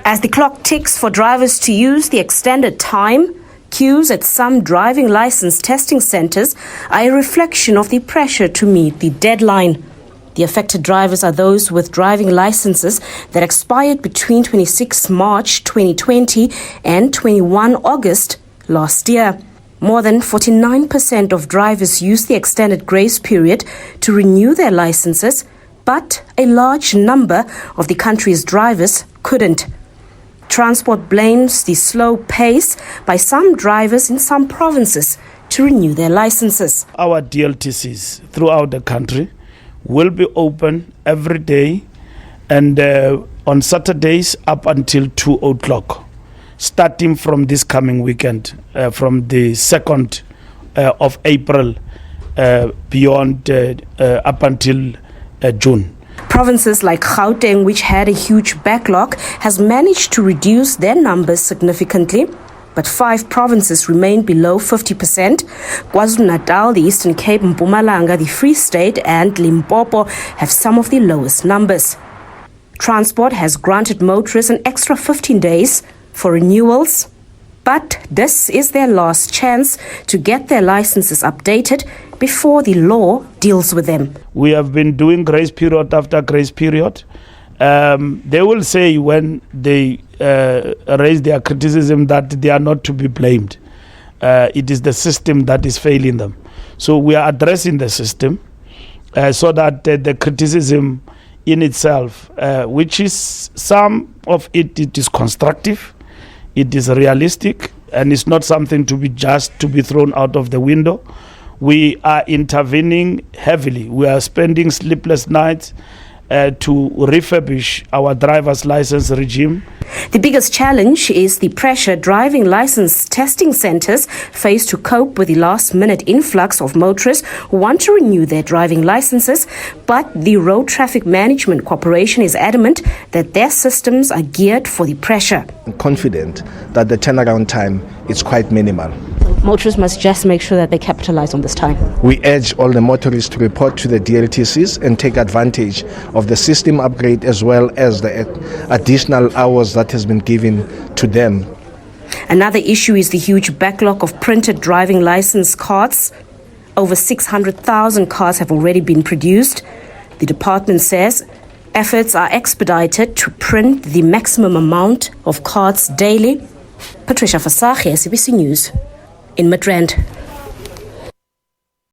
As the clock ticks for drivers to use the extended time, queues at some driving license testing centres are a reflection of the pressure to meet the deadline. The affected drivers are those with driving licenses that expired between 26 March 2020 and 21 August last year. More than 49% of drivers used the extended grace period to renew their licenses, but a large number of the country's drivers couldn't. Transport blames the slow pace by some drivers in some provinces to renew their licenses. Our DLTCs throughout the country will be open every day and on Saturdays up until 2 o'clock, starting from this coming weekend, from the 2nd of April beyond up until June. Provinces like Gauteng, which had a huge backlog, has managed to reduce their numbers significantly, but 5 provinces remain below 50%. KwaZulu-Natal, the Eastern Cape, Mpumalanga, the Free State and Limpopo have some of the lowest numbers. Transport has granted motorists an extra 15 days for renewals, but this is their last chance to get their licenses updated before the law deals with them. We have been doing grace period after grace period. They will say when they raise their criticism that they are not to be blamed. It is the system that is failing them. So we are addressing the system so that the criticism in itself, which is some of it is constructive, it is realistic, and it's not something to be thrown out of the window. We are intervening heavily. We are spending sleepless nights to refurbish our driver's license regime. The biggest challenge is the pressure driving license testing centres face to cope with the last-minute influx of motorists who want to renew their driving licenses, but the Road Traffic Management Corporation is adamant that their systems are geared for the pressure. I'm confident that the turnaround time is quite minimal. Motorists must just make sure that they capitalise on this time. We urge all the motorists to report to the DLTCs and take advantage of the system upgrade as well as the additional hours that has been given to them. Another issue is the huge backlog of printed driving licence cards. Over 600,000 cards have already been produced. The department says efforts are expedited to print the maximum amount of cards daily. Patricia Fasache, SABC News in Midrand.